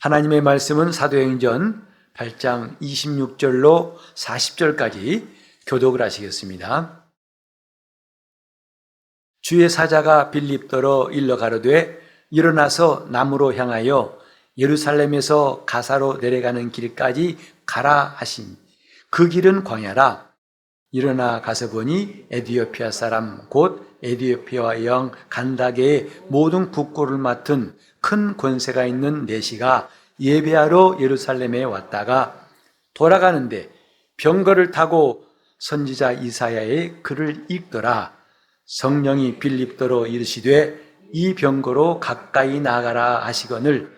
하나님의 말씀은 사도행전 8장 26절로 40절까지 교독을 하시겠습니다. 주의 사자가 빌립더로 일러 가로되 일어나서 남으로 향하여 예루살렘에서 가사로 내려가는 길까지 가라 하시니 그 길은 광야라. 일어나 가서 보니 에디오피아 사람 곧 에디오피아 영 간다게의 모든 국고를 맡은 큰 권세가 있는 내시가 예배하러 예루살렘에 왔다가 돌아가는데 병거를 타고 선지자 이사야의 글을 읽더라. 성령이 빌립더로 이르시되 이 병거로 가까이 나가라 하시거늘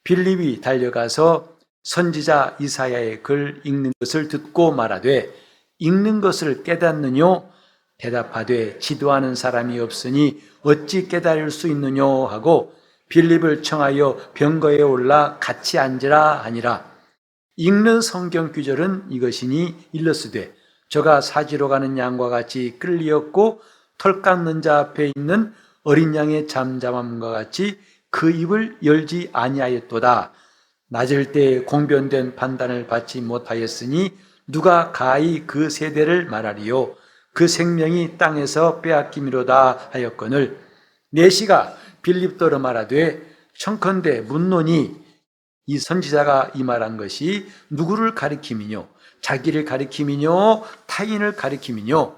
빌립이 달려가서 선지자 이사야의 글 읽는 것을 듣고 말하되 읽는 것을 깨닫느뇨? 대답하되 지도하는 사람이 없으니 어찌 깨달을 수 있느뇨? 하고 빌립을 청하여 병거에 올라 같이 앉으라 하니라. 읽는 성경 구절은 이것이니 일러스되 저가 사지로 가는 양과 같이 끌리었고 털 깎는 자 앞에 있는 어린 양의 잠잠함과 같이 그 입을 열지 아니하였도다. 낮을 때 공변된 판단을 받지 못하였으니 누가 가히 그 세대를 말하리요? 그 생명이 땅에서 빼앗김이로다 하였거늘 내시가 빌립더러 말하되 청컨대 묻노니 이 선지자가 이 말한 것이 누구를 가리킴이뇨? 자기를 가리킴이뇨? 타인을 가리킴이뇨?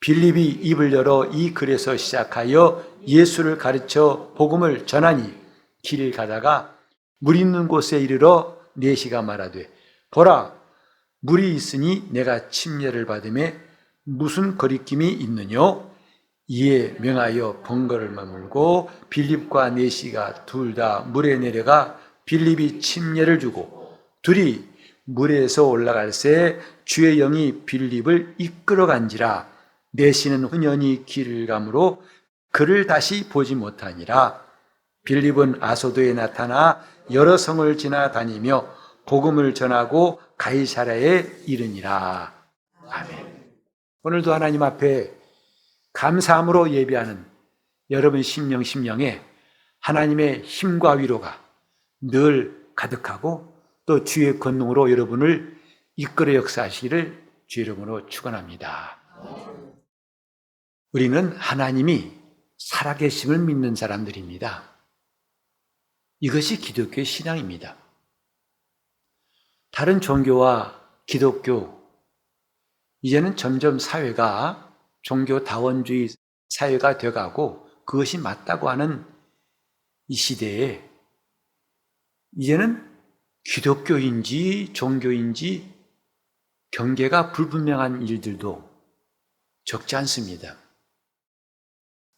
빌립이 입을 열어 이 글에서 시작하여 예수를 가르쳐 복음을 전하니 길을 가다가 물 있는 곳에 이르러 내시가 말하되 보라 물이 있으니 내가 침례를 받음에 무슨 거리낌이 있느뇨? 이에 명하여 번거를 머물고 빌립과 내시가 둘 다 물에 내려가 빌립이 침례를 주고 둘이 물에서 올라갈새 주의 영이 빌립을 이끌어 간지라. 내시는 흔연히 길을 가므로 그를 다시 보지 못하니라. 빌립은 아소도에 나타나 여러 성을 지나다니며 복음을 전하고 가이사랴에 이르니라. 아멘. 오늘도 하나님 앞에 감사함으로 예배하는 여러분 심령에 하나님의 힘과 위로가 늘 가득하고 또 주의 권능으로 여러분을 이끌어 역사하시기를 주 이름으로 축원합니다. 우리는 하나님이 살아계심을 믿는 사람들입니다. 이것이 기독교의 신앙입니다. 다른 종교와 기독교, 이제는 점점 사회가 종교다원주의 사회가 돼가고 그것이 맞다고 하는 이 시대에 이제는 기독교인지 종교인지 경계가 불분명한 일들도 적지 않습니다.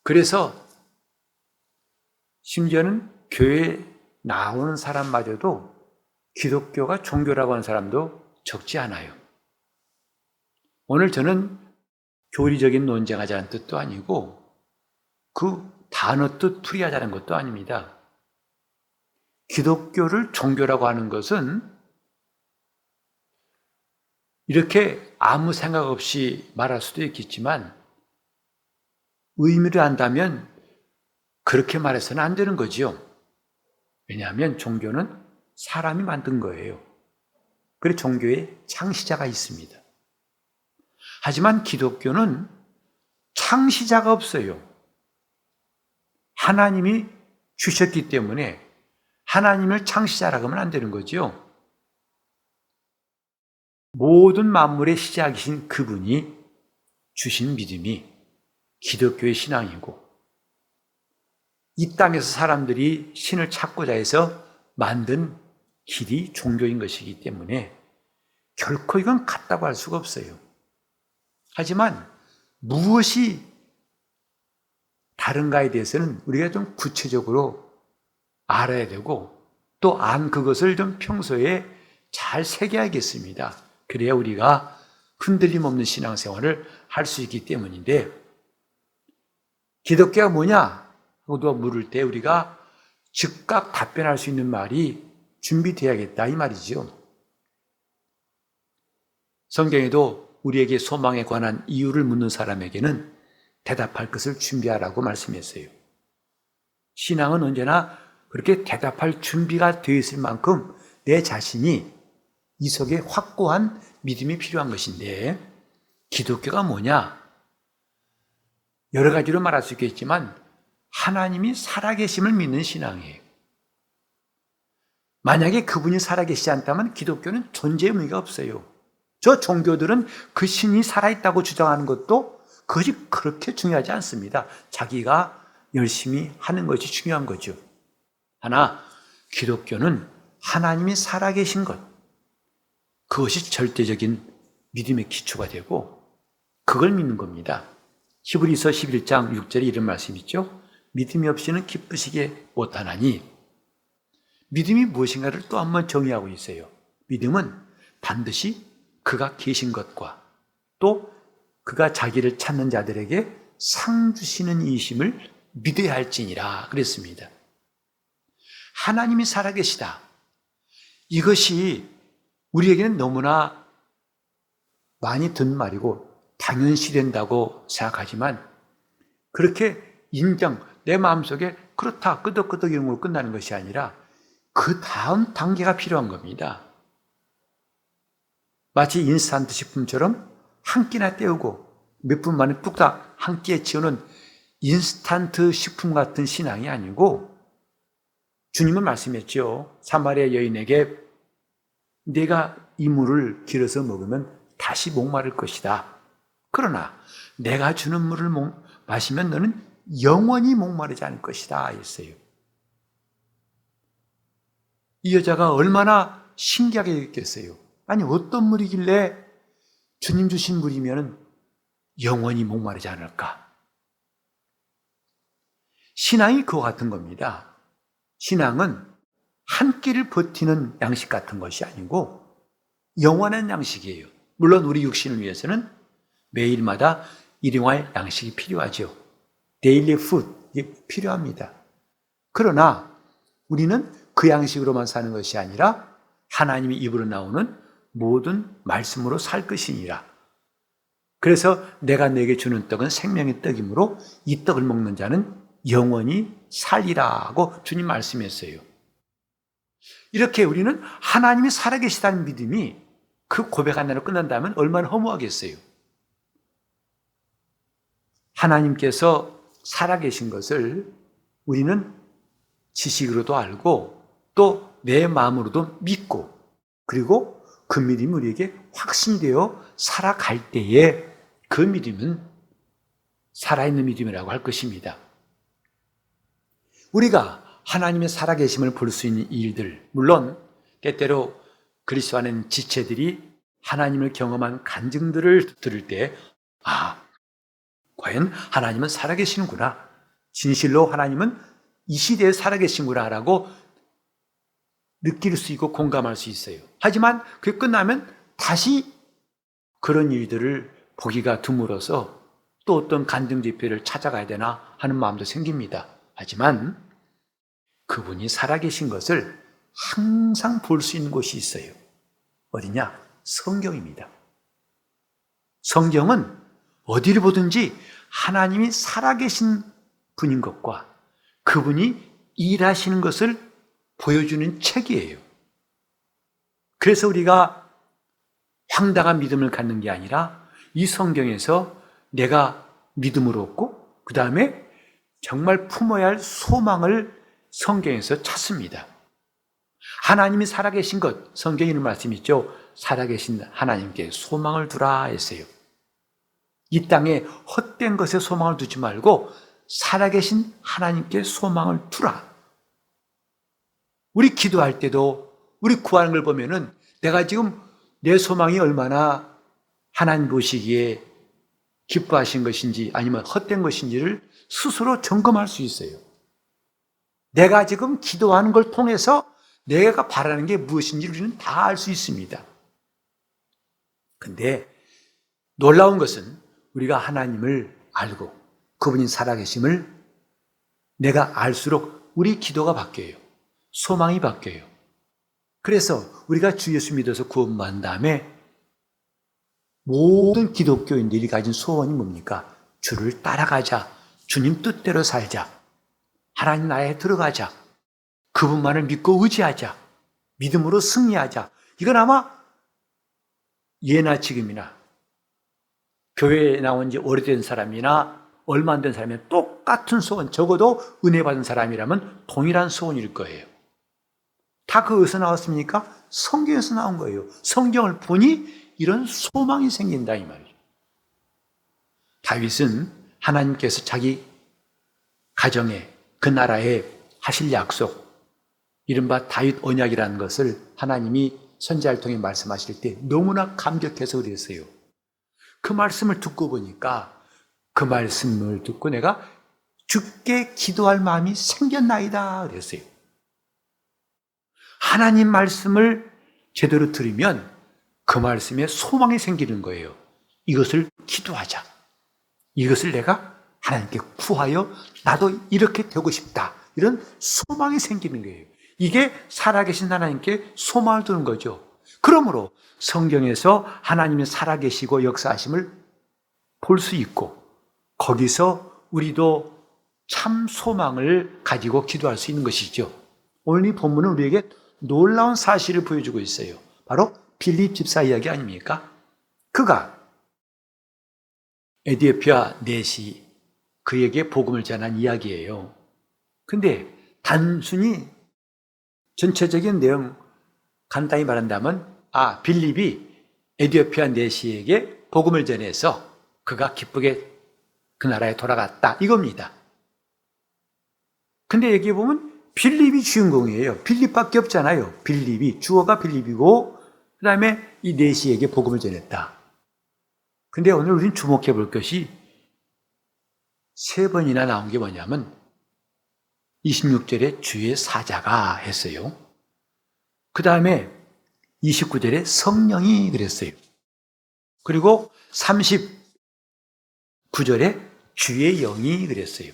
그래서 심지어는 교회에 나오는 사람마저도 기독교가 종교라고 하는 사람도 적지 않아요. 오늘 저는 교리적인 논쟁하자는 뜻도 아니고 그 단어 뜻 풀이하자는 것도 아닙니다. 기독교를 종교라고 하는 것은 이렇게 아무 생각 없이 말할 수도 있겠지만 의미를 안다면 그렇게 말해서는 안 되는 거지요. 왜냐하면 종교는 사람이 만든 거예요. 그래서 종교에 창시자가 있습니다. 하지만 기독교는 창시자가 없어요. 하나님이 주셨기 때문에 하나님을 창시자라고 하면 안 되는 거죠. 모든 만물의 시작이신 그분이 주신 믿음이 기독교의 신앙이고 이 땅에서 사람들이 신을 찾고자 해서 만든 길이 종교인 것이기 때문에 결코 이건 같다고 할 수가 없어요. 하지만 무엇이 다른가에 대해서는 우리가 좀 구체적으로 알아야 되고 또 그것을 좀 평소에 잘 새겨야겠습니다. 그래야 우리가 흔들림 없는 신앙생활을 할 수 있기 때문인데 기독교가 뭐냐? 하고 누가 물을 때 우리가 즉각 답변할 수 있는 말이 준비되어야겠다 이 말이죠. 성경에도 우리에게 소망에 관한 이유를 묻는 사람에게는 대답할 것을 준비하라고 말씀했어요. 신앙은 언제나 그렇게 대답할 준비가 되어 있을 만큼 내 자신이 이 속에 확고한 믿음이 필요한 것인데, 기독교가 뭐냐? 여러 가지로 말할 수 있겠지만 하나님이 살아계심을 믿는 신앙이에요. 만약에 그분이 살아계시지 않다면 기독교는 존재의 의미가 없어요. 저 종교들은 그 신이 살아있다고 주장하는 것도 그것이 그렇게 중요하지 않습니다. 자기가 열심히 하는 것이 중요한 거죠. 하나, 기독교는 하나님이 살아계신 것, 그것이 절대적인 믿음의 기초가 되고 그걸 믿는 겁니다. 히브리서 11장 6절에 이런 말씀이 있죠. 믿음이 없이는 기쁘시게 못하나니. 믿음이 무엇인가를 또 한 번 정의하고 있어요. 믿음은 반드시 그가 계신 것과 또 그가 자기를 찾는 자들에게 상 주시는 이심을 믿어야 할지니라 그랬습니다. 하나님이 살아계시다. 이것이 우리에게는 너무나 많이 듣는 말이고 당연시된다고 생각하지만 그렇게 내 마음속에 그렇다 끄덕끄덕 이런 걸로 끝나는 것이 아니라 그 다음 단계가 필요한 겁니다. 마치 인스턴트 식품처럼 한 끼나 때우고 몇 분 만에 뚝딱 한 끼에 치우는 인스턴트 식품 같은 신앙이 아니고, 주님은 말씀했죠. 사마리아 여인에게 내가 이 물을 길어서 먹으면 다시 목마를 것이다. 그러나 내가 주는 물을 마시면 너는 영원히 목마르지 않을 것이다 했어요. 이 여자가 얼마나 신기하게 느꼈어요. 아니 어떤 물이길래 주님 주신 물이면 영원히 목마르지 않을까? 신앙이 그와 같은 겁니다. 신앙은 한 끼를 버티는 양식 같은 것이 아니고 영원한 양식이에요. 물론 우리 육신을 위해서는 매일마다 일용할 양식이 필요하죠. 데일리 푸드, 이게 필요합니다. 그러나 우리는 그 양식으로만 사는 것이 아니라 하나님의 입으로 나오는 모든 말씀으로 살 것이니라. 그래서 내가 내게 주는 떡은 생명의 떡이므로 이 떡을 먹는 자는 영원히 살리라고 주님 말씀했어요. 이렇게 우리는 하나님이 살아계시다는 믿음이 그 고백 하나로 끝난다면 얼마나 허무하겠어요. 하나님께서 살아계신 것을 우리는 지식으로도 알고 또 내 마음으로도 믿고, 그리고 그 믿음이 우리에게 확신되어 살아갈 때에 그 믿음은 살아있는 믿음이라고 할 것입니다. 우리가 하나님의 살아계심을 볼 수 있는 일들, 물론 때때로 그리스도 안에 지체들이 하나님을 경험한 간증들을 들을 때 과연 하나님은 살아계시는구나, 진실로 하나님은 이 시대에 살아계신구나 라고 느낄 수 있고 공감할 수 있어요. 하지만 그게 끝나면 다시 그런 일들을 보기가 드물어서 또 어떤 간증 집회를 찾아가야 되나 하는 마음도 생깁니다. 하지만 그분이 살아계신 것을 항상 볼 수 있는 곳이 있어요. 어디냐? 성경입니다. 성경은 어디를 보든지 하나님이 살아계신 분인 것과 그분이 일하시는 것을 보여주는 책이에요. 그래서 우리가 황당한 믿음을 갖는 게 아니라 이 성경에서 내가 믿음을 얻고 그 다음에 정말 품어야 할 소망을 성경에서 찾습니다. 하나님이 살아계신 것, 성경에 있는 말씀이 있죠. 살아계신 하나님께 소망을 두라 했어요. 이 땅에 헛된 것에 소망을 두지 말고 살아계신 하나님께 소망을 두라. 우리 기도할 때도 우리 구하는 걸 보면은 내가 지금 내 소망이 얼마나 하나님 보시기에 기뻐하신 것인지 아니면 헛된 것인지를 스스로 점검할 수 있어요. 내가 지금 기도하는 걸 통해서 내가 바라는 게 무엇인지 우리는 다 알 수 있습니다. 근데 놀라운 것은 우리가 하나님을 알고 그분이 살아계심을 내가 알수록 우리 기도가 바뀌어요. 소망이 바뀌어요. 그래서 우리가 주 예수 믿어서 구원받은 다음에 모든 기독교인들이 가진 소원이 뭡니까? 주를 따라가자. 주님 뜻대로 살자. 하나님 나라에 들어가자. 그분만을 믿고 의지하자. 믿음으로 승리하자. 이건 아마 예나 지금이나 교회에 나온 지 오래된 사람이나 얼마 안 된 사람이나 똑같은 소원, 적어도 은혜 받은 사람이라면 동일한 소원일 거예요. 다 그것에서 나왔습니까? 성경에서 나온 거예요. 성경을 보니 이런 소망이 생긴다 이 말이죠. 다윗은 하나님께서 자기 가정에 그 나라에 하실 약속, 이른바 다윗 언약이라는 것을 하나님이 선지자를 통해 말씀하실 때 너무나 감격해서 그랬어요. 그 말씀을 듣고 보니까 그 말씀을 듣고 내가 주께 기도할 마음이 생겼나이다 그랬어요. 하나님 말씀을 제대로 들으면 그 말씀에 소망이 생기는 거예요. 이것을 기도하자. 이것을 내가 하나님께 구하여 나도 이렇게 되고 싶다. 이런 소망이 생기는 거예요. 이게 살아계신 하나님께 소망을 두는 거죠. 그러므로 성경에서 하나님이 살아계시고 역사하심을 볼 수 있고 거기서 우리도 참 소망을 가지고 기도할 수 있는 것이죠. 오늘 이 본문은 우리에게 놀라운 사실을 보여주고 있어요. 바로 빌립 집사 이야기 아닙니까? 그가 에디오피아 내시 그에게 복음을 전한 이야기예요. 근데 단순히 전체적인 내용 간단히 말한다면 빌립이 에디오피아 내시에게 복음을 전해서 그가 기쁘게 그 나라에 돌아갔다 이겁니다. 근데 여기 보면 빌립이 주인공이에요. 빌립밖에 없잖아요. 빌립이, 주어가 빌립이고 그 다음에 이 내시에게 복음을 전했다. 근데 오늘 우리는 주목해 볼 것이 3번이나 나온 게 뭐냐면 26절에 주의 사자가 했어요. 그 다음에 29절에 성령이 그랬어요. 그리고 39절에 주의 영이 그랬어요.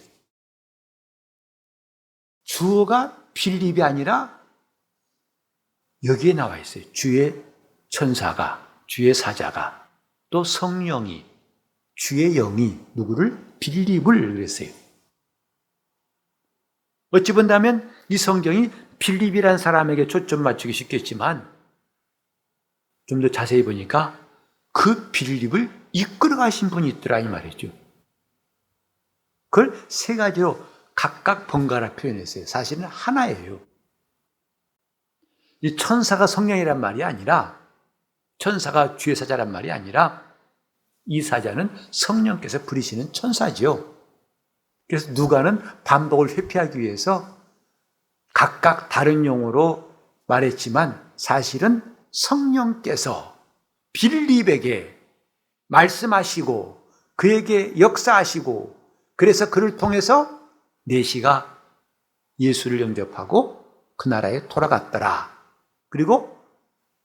주어가 빌립이 아니라 여기에 나와 있어요. 주의 천사가, 주의 사자가, 또 성령이, 주의 영이 누구를? 빌립을 그랬어요. 어찌 본다면 이 성경이 빌립이라는 사람에게 초점 맞추기 쉽겠지만 좀 더 자세히 보니까 그 빌립을 이끌어 가신 분이 있더라 이 말이죠. 그걸 3가지로 각각 번갈아 표현했어요. 사실은 하나예요. 이 천사가 성령이란 말이 아니라, 천사가 주의 사자란 말이 아니라 이 사자는 성령께서 부리시는 천사지요. 그래서 누가는 반복을 회피하기 위해서 각각 다른 용어로 말했지만 사실은 성령께서 빌립에게 말씀하시고 그에게 역사하시고 그래서 그를 통해서 내시가 예수를 영접하고 그 나라에 돌아갔더라. 그리고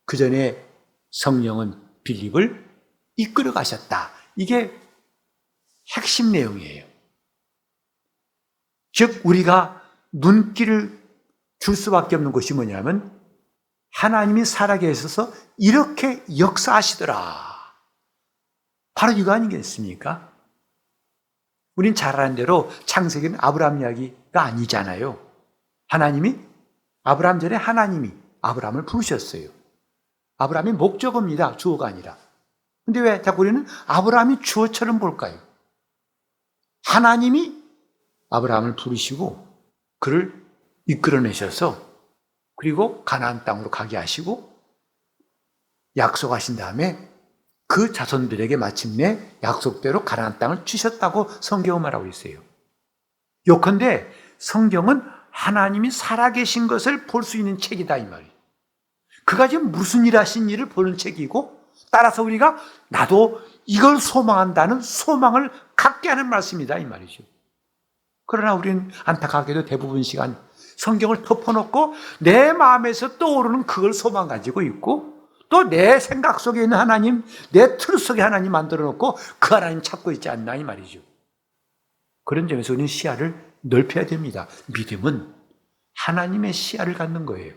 그 전에 성령은 빌립을 이끌어 가셨다. 이게 핵심 내용이에요. 즉 우리가 눈길을 줄 수밖에 없는 것이 뭐냐면 하나님이 살아계셔서 이렇게 역사하시더라. 바로 이거 아니겠습니까? 우린 잘 아는 대로 창세기는 아브라함 이야기가 아니잖아요. 하나님이 아브라함 전에 하나님이 아브라함을 부르셨어요. 아브라함이 목적어입니다. 주어가 아니라. 근데 왜 자꾸 우리는 아브라함이 주어처럼 볼까요? 하나님이 아브라함을 부르시고 그를 이끌어내셔서 그리고 가나안 땅으로 가게 하시고 약속하신 다음에 그 자손들에게 마침내 약속대로 가나안 땅을 주셨다고 성경은 말하고 있어요. 요컨대 성경은 하나님이 살아계신 것을 볼 수 있는 책이다 이 말이에요. 그가 지금 무슨 일 하신 일을 보는 책이고 따라서 우리가 나도 이걸 소망한다는 소망을 갖게 하는 말씀이다 이 말이죠. 그러나 우리는 안타깝게도 대부분 시간 성경을 덮어놓고 내 마음에서 떠오르는 그걸 소망 가지고 있고 또 내 생각 속에 있는 하나님, 내 틀 속에 하나님 만들어 놓고 그 하나님 찾고 있지 않나 이 말이죠. 그런 점에서 우리는 시야를 넓혀야 됩니다. 믿음은 하나님의 시야를 갖는 거예요.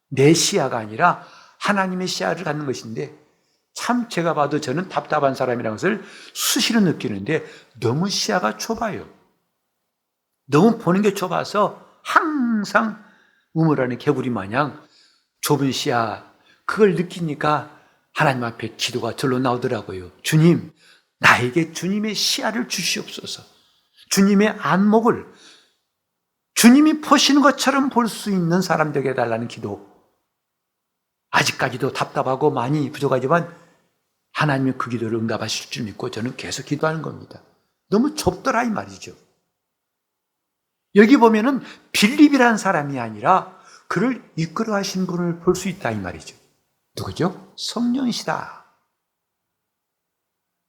내 시야가 아니라 하나님의 시야를 갖는 것인데 참 제가 봐도 저는 답답한 사람이라는 것을 수시로 느끼는데 너무 시야가 좁아요. 너무 보는 게 좁아서 항상 우물안에 개구리 마냥 좁은 시야, 그걸 느끼니까 하나님 앞에 기도가 절로 나오더라고요. 주님, 나에게 주님의 시야를 주시옵소서. 주님의 안목을 주님이 보시는 것처럼 볼 수 있는 사람 되게 해달라는 기도. 아직까지도 답답하고 많이 부족하지만 하나님이 그 기도를 응답하실 줄 믿고 저는 계속 기도하는 겁니다. 너무 좁더라 이 말이죠. 여기 보면은 빌립이라는 사람이 아니라 그를 이끌어 하신 분을 볼 수 있다 이 말이죠. 누구죠? 성령이시다.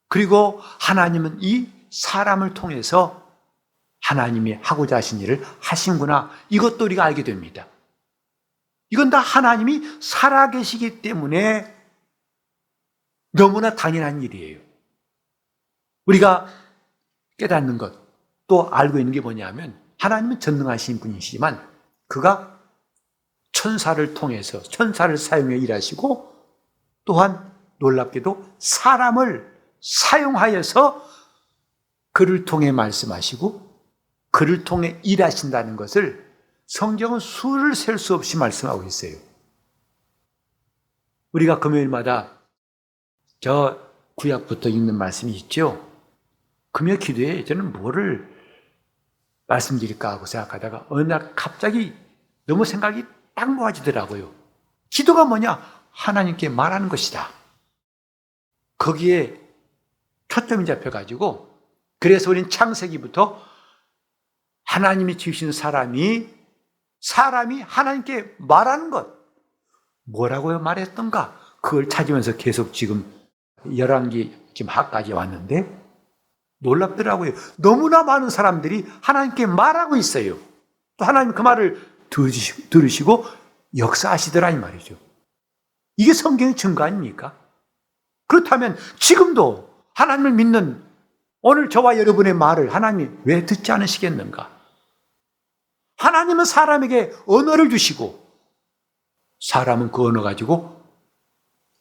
그리고 하나님은 이 사람을 통해서 하나님이 하고자 하신 일을 하신구나. 이것도 우리가 알게 됩니다. 이건 다 하나님이 살아계시기 때문에 너무나 당연한 일이에요. 우리가 깨닫는 것, 또 알고 있는 게 뭐냐면 하나님은 전능하신 분이시지만 그가 천사를 통해서 천사를 사용해 일하시고 또한 놀랍게도 사람을 사용하여서 그를 통해 말씀하시고 그를 통해 일하신다는 것을 성경은 수를 셀 수 없이 말씀하고 있어요. 우리가 금요일마다 저 구약부터 읽는 말씀이 있죠. 금요 기도에 저는 뭐를 말씀드릴까 하고 생각하다가 어느 날 갑자기 너무 생각이 딱 모아지더라고요. 기도가 뭐냐? 하나님께 말하는 것이다. 거기에 초점이 잡혀가지고 그래서 우리는 창세기부터 하나님이 지으신 사람이 하나님께 말하는 것, 뭐라고요 말했던가? 그걸 찾으면서 계속 지금 열왕기 지금 하까지 왔는데 놀랍더라고요. 너무나 많은 사람들이 하나님께 말하고 있어요. 또 하나님 그 말을 들으시고 역사하시더라 이 말이죠. 이게 성경의 증거 아닙니까? 그렇다면 지금도 하나님을 믿는 오늘 저와 여러분의 말을 하나님이 왜 듣지 않으시겠는가? 하나님은 사람에게 언어를 주시고 사람은 그 언어 가지고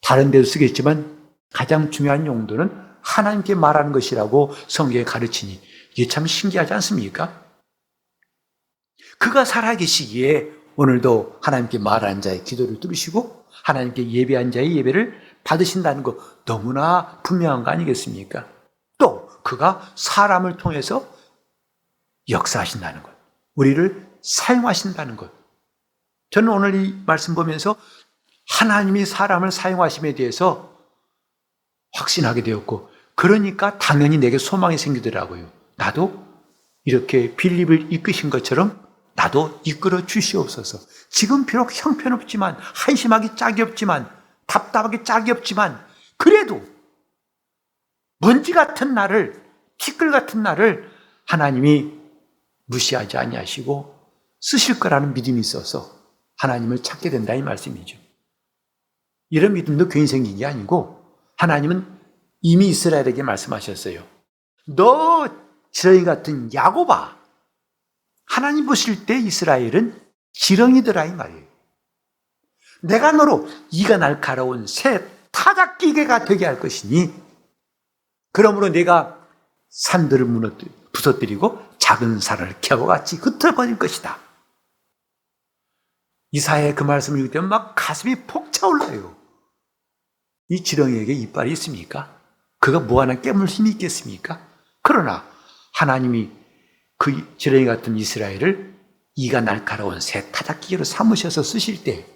다른 데도 쓰겠지만 가장 중요한 용도는 하나님께 말하는 것이라고 성경에 가르치니 이게 참 신기하지 않습니까? 그가 살아계시기에 오늘도 하나님께 말하는 자의 기도를 들으시고 하나님께 예배한 자의 예배를 받으신다는 거 너무나 분명한 거 아니겠습니까? 또 그가 사람을 통해서 역사하신다는 것, 우리를 사용하신다는 것. 저는 오늘 이 말씀 보면서 하나님이 사람을 사용하심에 대해서 확신하게 되었고 그러니까 당연히 내게 소망이 생기더라고요. 나도 이렇게 빌립을 이끄신 것처럼 나도 이끌어 주시옵소서. 지금 비록 형편없지만 한심하기 짝이 없지만 답답하기 짝이 없지만 그래도 먼지 같은 나를 티끌 같은 나를 하나님이 무시하지 아니하시고 쓰실 거라는 믿음이 있어서 하나님을 찾게 된다 이 말씀이죠. 이런 믿음도 괜히 생긴 게 아니고 하나님은 이미 이스라엘에게 말씀하셨어요. 너 지렁이 같은 야곱아. 하나님 보실 때 이스라엘은 지렁이더라 이 말이에요. 내가 너로 이가 날카로운 새 타작기계가 되게 할 것이니 그러므로 내가 산들을 부서뜨리고 작은 산을 켜고같이 흩어버릴 것이다. 이사야의 그 말씀을 읽을 때면 막 가슴이 폭 차올라요. 이 지렁이에게 이빨이 있습니까? 그가 뭐 하나 깨물 힘이 있겠습니까? 그러나 하나님이 그 지렁이 같은 이스라엘을 이가 날카로운 새 타작기계로 삼으셔서 쓰실 때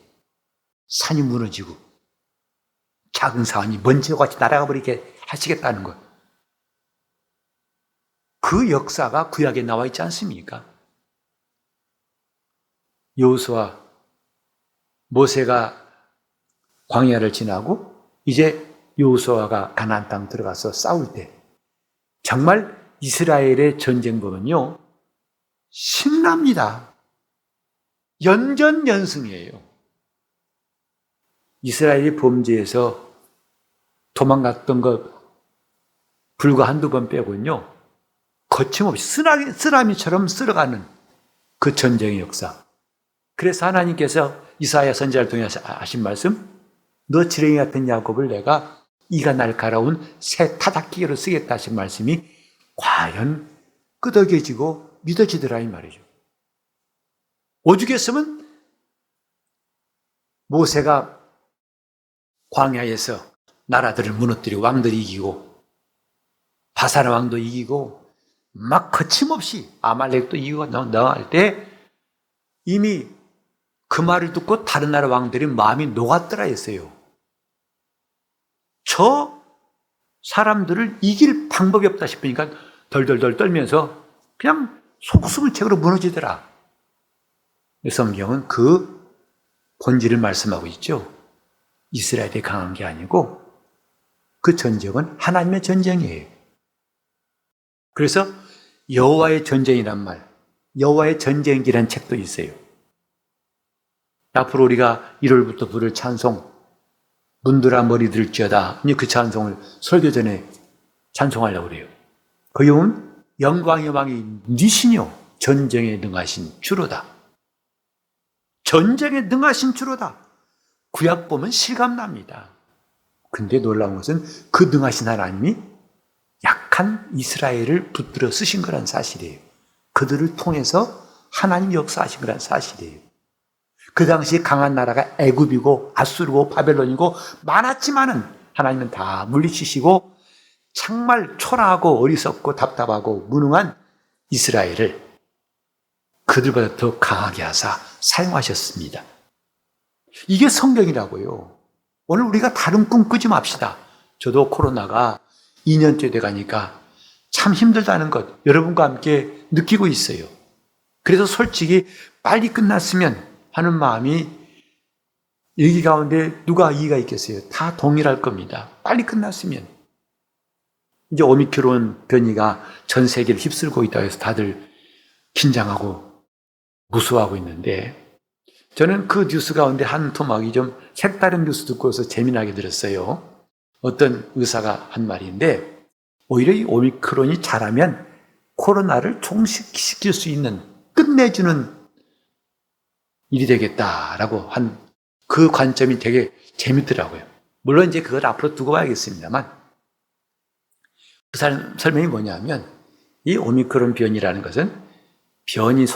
산이 무너지고 작은 산이 먼지와 같이 날아가 버리게 하시겠다는 것. 그 역사가 구약에 나와 있지 않습니까? 여호수아, 모세가 광야를 지나고 이제 여호수아가 가나안 땅 들어가서 싸울 때 정말 이스라엘의 전쟁 보면요 신납니다. 연전연승이에요. 이스라엘이 범죄에서 도망갔던 것 불과 한두 번 빼고는요 거침없이 쓰나미처럼 쓸어가는 그 전쟁의 역사. 그래서 하나님께서 이사야 선지자를 통해 하신 말씀, 너 지렁이 같은 야곱을 내가 이가 날카로운 새 타작기계로 쓰겠다 하신 말씀이 과연 끄덕여지고 믿어지더라 이 말이죠. 오죽했으면 모세가 광야에서 나라들을 무너뜨리고 왕들이 이기고 바사라 왕도 이기고 막 거침없이 아말렉도 이기고 나갈 때 이미 그 말을 듣고 다른 나라 왕들이 마음이 녹았더라 했어요. 저 사람들을 이길 방법이 없다 싶으니까 덜덜덜 떨면서 그냥 속수무책으로 무너지더라. 성경은 그 본질을 말씀하고 있죠. 이스라엘이 강한 게 아니고 그 전쟁은 하나님의 전쟁이에요. 그래서 여호와의 전쟁이란 말, 여호와의 전쟁기라는 책도 있어요. 앞으로 우리가 1월부터 부를 찬송, 문드라 머리 들지어다, 그 찬송을 설교 전에 찬송하려고 그래요. 거기 보면 영광의 왕이 니시뇨 전쟁에 능하신 주로다. 전쟁에 능하신 주로다. 구약 보면 실감납니다. 근데 놀라운 것은 그 능하신 하나님이 약한 이스라엘을 붙들어 쓰신 거란 사실이에요. 그들을 통해서 하나님 역사하신 거란 사실이에요. 그 당시 강한 나라가 애굽이고 아수르고 바벨론이고 많았지만은 하나님은 다 물리치시고 정말 초라하고 어리석고 답답하고 무능한 이스라엘을 그들보다 더 강하게 하사 사용하셨습니다. 이게 성경이라고요. 오늘 우리가 다른 꿈 꾸지 맙시다. 저도 코로나가 2년째 돼가니까 참 힘들다는 것 여러분과 함께 느끼고 있어요. 그래서 솔직히 빨리 끝났으면 하는 마음이 여기 가운데 누가 이의가 있겠어요? 다 동일할 겁니다. 빨리 끝났으면. 이제 오미크론 변이가 전 세계를 휩쓸고 있다고 해서 다들 긴장하고 무서워하고 있는데 저는 그 뉴스 가운데 한 토막이 좀 색다른 뉴스 듣고서 재미나게 들었어요. 어떤 의사가 한 말인데 오히려 이 오미크론이 잘하면 코로나를 종식시킬 수 있는 끝내주는 일이 되겠다라고 한 그 관점이 되게 재밌더라고요. 물론 이제 그걸 앞으로 두고 봐야겠습니다만 그 설명이 뭐냐면 이 오미크론 변이라는 것은 변이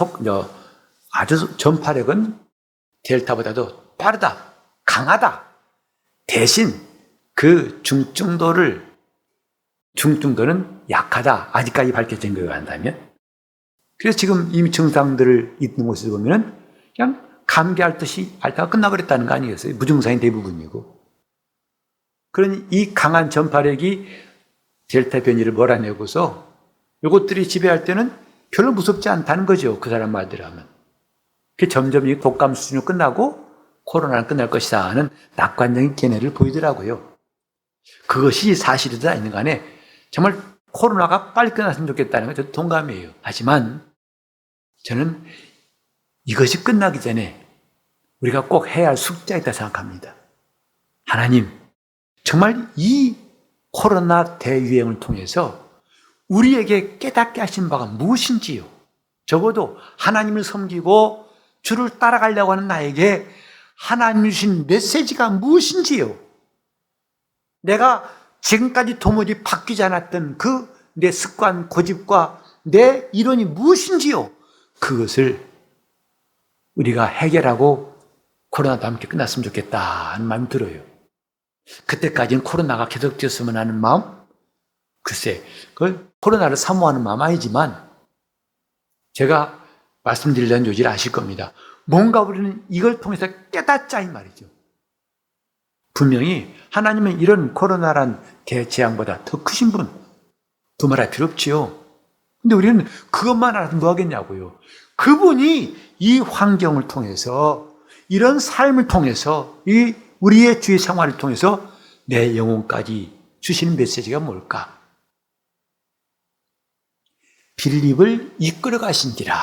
아주 전파력은 델타보다도 빠르다, 강하다. 대신 그 중증도는 약하다. 아직까지 밝혀진 거에 한다면. 그래서 지금 이미 증상들을 있는 곳에서 보면은 그냥 감기할 듯이 앓다가 끝나버렸다는 거 아니겠어요? 무증상이 대부분이고. 그러니 이 강한 전파력이 델타 변이를 몰아내고서 이것들이 지배할 때는 별로 무섭지 않다는 거죠. 그 사람 말대로 하면. 그 점점 이 독감 수준으로 끝나고 코로나는 끝날 것이다 하는 낙관적인 견해를 보이더라고요. 그것이 사실이든 아니든 간에 정말 코로나가 빨리 끝났으면 좋겠다는 건 저도 동감이에요. 하지만 저는 이것이 끝나기 전에 우리가 꼭 해야 할 숙제가 있다고 생각합니다. 하나님, 정말 이 코로나 대유행을 통해서 우리에게 깨닫게 하신 바가 무엇인지요? 적어도 하나님을 섬기고 주를 따라가려고 하는 나에게 하나님이 주신 메시지가 무엇인지요? 내가 지금까지 도무지 바뀌지 않았던 그 내 습관, 고집과 내 이론이 무엇인지요? 그것을 우리가 해결하고 코로나도 함께 끝났으면 좋겠다 하는 마음이 들어요. 그때까지는 코로나가 계속되었으면 하는 마음? 글쎄, 그 코로나를 사모하는 마음 아니지만 제가 말씀드리려는 요지를 아실 겁니다. 뭔가 우리는 이걸 통해서 깨닫자 이 말이죠. 분명히 하나님은 이런 코로나란 대재앙보다 더 크신 분 두말할 필요 없지요. 근데 우리는 그것만 알아도 뭐 하겠냐고요. 그분이 이 환경을 통해서 이런 삶을 통해서 이 우리의 주의 생활을 통해서 내 영혼까지 주시는 메시지가 뭘까? 빌립을 이끌어 가신지라.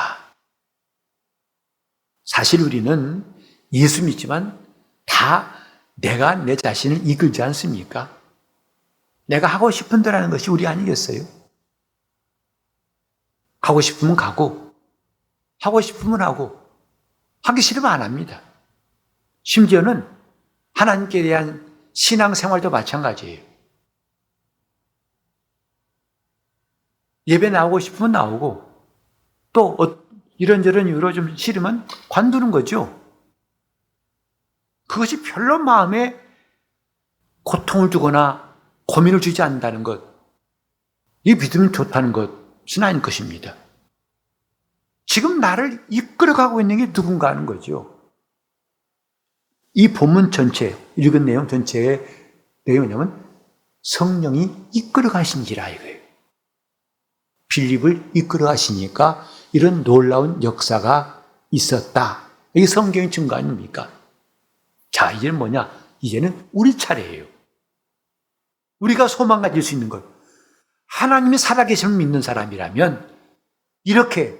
사실 우리는 예수 믿지만 다 내가 내 자신을 이끌지 않습니까? 내가 하고 싶은 대로 하는 것이 우리 아니겠어요? 가고 싶으면 가고 하고 싶으면 하고 하기 싫으면 안 합니다. 심지어는 하나님께 대한 신앙생활도 마찬가지예요. 예배 나오고 싶으면 나오고 또 이런저런 이유로 좀 싫으면 관두는 거죠. 그것이 별로 마음에 고통을 주거나 고민을 주지 않는다는 것, 이 믿음이 좋다는 것은 아닐 것입니다. 지금 나를 이끌어가고 있는 게 누군가 하는 거죠. 이 본문 전체, 읽은 내용 전체의 내용이 뭐냐면 성령이 이끌어가신지라 이거예요. 빌립을 이끌어가시니까 이런 놀라운 역사가 있었다. 이게 성경의 증거 아닙니까? 자, 이제는 뭐냐? 이제는 우리 차례예요. 우리가 소망 가질 수 있는 것. 하나님이 살아계심을 믿는 사람이라면 이렇게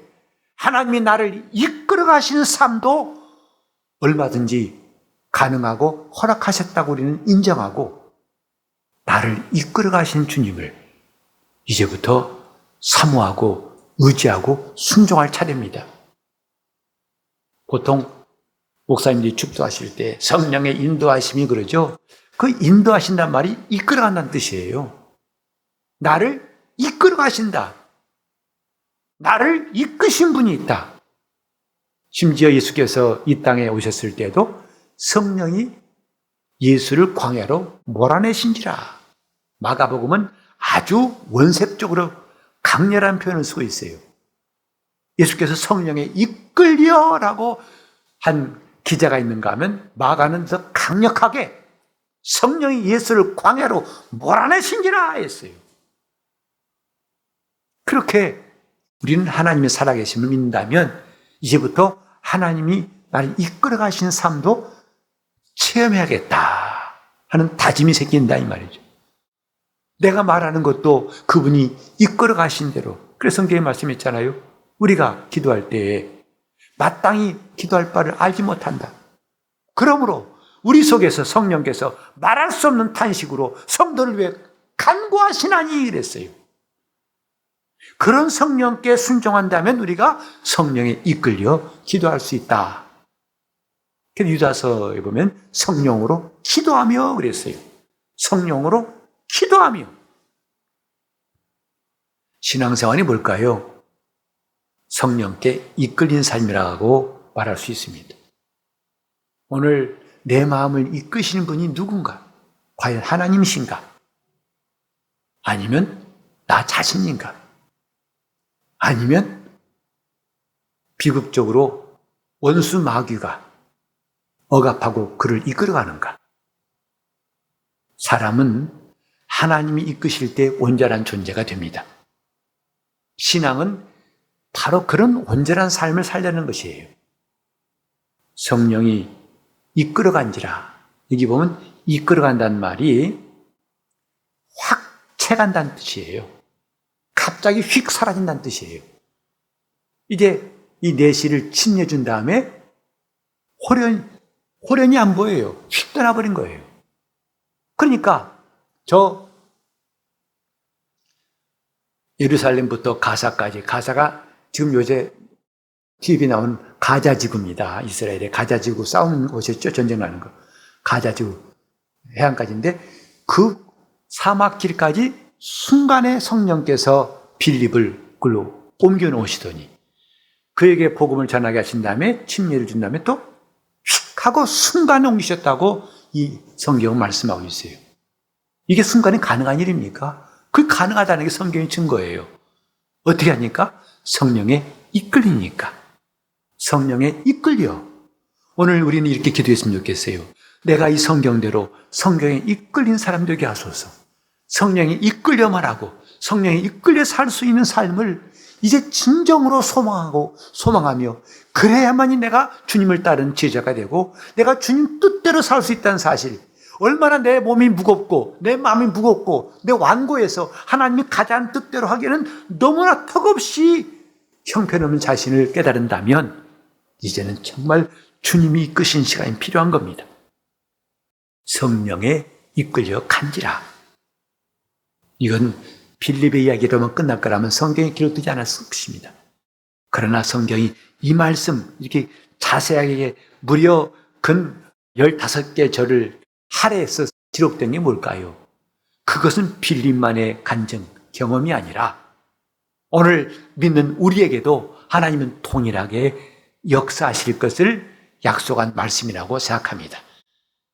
하나님이 나를 이끌어가시는 삶도 얼마든지 가능하고 허락하셨다고 우리는 인정하고 나를 이끌어가시는 주님을 이제부터 사모하고 의지하고 순종할 차례입니다. 보통 목사님들이 축도하실 때 성령의 인도하심이 그러죠. 그 인도하신다는 말이 이끌어간다는 뜻이에요. 나를 이끌어가신다. 나를 이끄신 분이 있다. 심지어 예수께서 이 땅에 오셨을 때도 성령이 예수를 광야로 몰아내신지라. 마가복음은 아주 원색적으로 강렬한 표현을 쓰고 있어요. 예수께서 성령에 이끌려라고 한 기자가 있는가 하면 마가는 더 강력하게 성령이 예수를 광야로 몰아내신지라 했어요. 그렇게 우리는 하나님의 살아계심을 믿는다면 이제부터 하나님이 나를 이끌어가시는 삶도 체험해야겠다 하는 다짐이 생긴다 이 말이죠. 내가 말하는 것도 그분이 이끌어가신 대로. 그래서 성경에 말씀했잖아요. 우리가 기도할 때에 마땅히 기도할 바를 알지 못한다. 그러므로 우리 속에서 성령께서 말할 수 없는 탄식으로 성도를 위해 간구하시나니 그랬어요. 그런 성령께 순종한다면 우리가 성령에 이끌려 기도할 수 있다. 그래서 유다서에 보면 성령으로 기도하며 그랬어요. 성령으로 기도하며. 신앙생활이 뭘까요? 성령께 이끌린 삶이라고 말할 수 있습니다. 오늘 내 마음을 이끄시는 분이 누군가? 과연 하나님이신가? 아니면 나 자신인가? 아니면 비극적으로 원수 마귀가 억압하고 그를 이끌어가는가? 사람은 하나님이 이끄실 때 온전한 존재가 됩니다. 신앙은 바로 그런 온전한 삶을 살려는 것이에요. 성령이 이끌어간지라. 여기 보면 이끌어간다는 말이 확 채간다는 뜻이에요. 갑자기 휙 사라진다는 뜻이에요. 이제 이 내시를 침례준 다음에 호련이 안 보여요. 휙 떠나버린 거예요. 그러니까 저 예루살렘부터 가사까지, 가사가 지금 요새 TV에 나온 가자지구입니다. 이스라엘의 가자지구 싸우는 곳이었죠. 전쟁 나는 거. 가자지구 해안까지인데 그 사막길까지 순간에 성령께서 빌립을 글로 옮겨 놓으시더니 그에게 복음을 전하게 하신 다음에 침례를 준 다음에 또 휙 하고 순간에 옮기셨다고 이 성경은 말씀하고 있어요. 이게 순간에 가능한 일입니까? 그게 가능하다는 게 성경의 증거예요. 어떻게 하니까? 성령에 이끌리니까. 성령에 이끌려. 오늘 우리는 이렇게 기도했으면 좋겠어요. 내가 이 성경대로 성경에 이끌린 사람 되게 하소서. 성령에 이끌려 말하고 성령에 이끌려 살 수 있는 삶을 이제 진정으로 소망하며 그래야만이 내가 주님을 따른 제자가 되고 내가 주님 뜻대로 살 수 있다는 사실. 얼마나 내 몸이 무겁고 내 마음이 무겁고 내 완고해서 하나님이 가장 뜻대로 하기에는 너무나 턱없이 형편없는 자신을 깨달은다면 이제는 정말 주님이 이끄신 시간이 필요한 겁니다. 성령에 이끌려 간지라. 이건 빌립의 이야기로만 끝날 거라면 성경에 기록되지 않았을 것입니다. 그러나 성경이 이 말씀 이렇게 자세하게 무려 근 15개 절을 할애해서 기록된 게 뭘까요? 그것은 빌립만의 간증, 경험이 아니라 오늘 믿는 우리에게도 하나님은 동일하게 역사하실 것을 약속한 말씀이라고 생각합니다.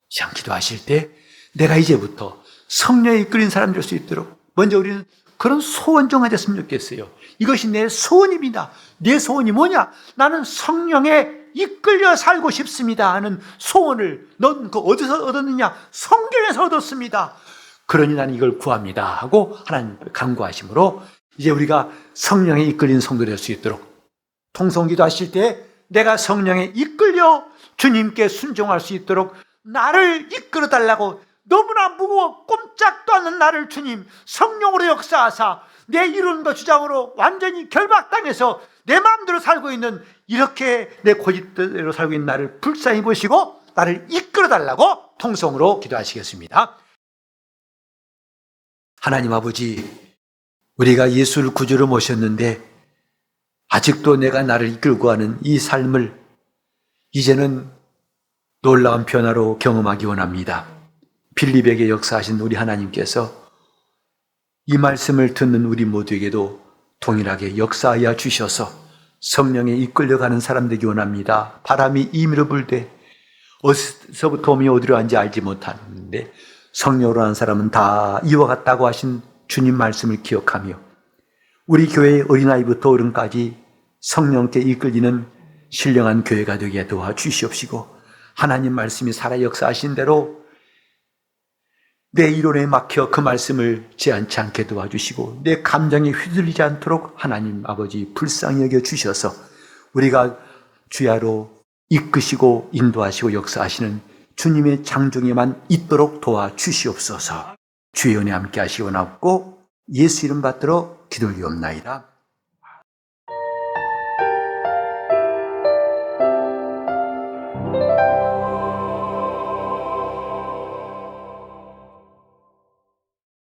시간 기도하실 때 내가 이제부터 성령에 이끌린 사람 될 수 있도록 먼저 우리는 그런 소원 정하셨으면 좋겠어요. 이것이 내 소원입니다. 내 소원이 뭐냐? 나는 성령에 이끌려 살고 싶습니다 하는 소원을 넌 그 어디서 얻었느냐? 성경에서 얻었습니다. 그러니 나는 이걸 구합니다 하고 하나님 간구하심으로 이제 우리가 성령에 이끌린 성도 될 수 있도록 통성기도 하실 때 내가 성령에 이끌려 주님께 순종할 수 있도록 나를 이끌어 달라고 너무나 무거워 꼼짝도 않는 나를 주님 성령으로 역사하사 내 이론과 주장으로 완전히 결박당해서 내 마음대로 살고 있는 이렇게 내 고집대로 살고 있는 나를 불쌍히 보시고 나를 이끌어 달라고 통성으로 기도하시겠습니다. 하나님 아버지, 우리가 예수를 구주로 모셨는데 아직도 내가 나를 이끌고 하는 이 삶을 이제는 놀라운 변화로 경험하기 원합니다. 빌립에게 역사하신 우리 하나님께서 이 말씀을 듣는 우리 모두에게도 동일하게 역사하여 주셔서 성령에 이끌려가는 사람 되기 원합니다. 바람이 임의로 불되 어디서부터 오며 어디로 간지 알지 못하는데 성령으로 한 사람은 다 이와 같다고 하신 주님 말씀을 기억하며 우리 교회의 어린아이부터 어른까지 성령께 이끌리는 신령한 교회가 되게 도와주시옵시고 하나님 말씀이 살아 역사하신 대로 내 이론에 막혀 그 말씀을 제한치 않게 도와주시고 내 감정에 휘둘리지 않도록 하나님 아버지 불쌍히 여겨주셔서 우리가 주야로 이끄시고 인도하시고 역사하시는 주님의 장중에만 있도록 도와주시옵소서. 주의 은혜 함께 하시고 나옵고 예수 이름 받들어 기도리옵나이다.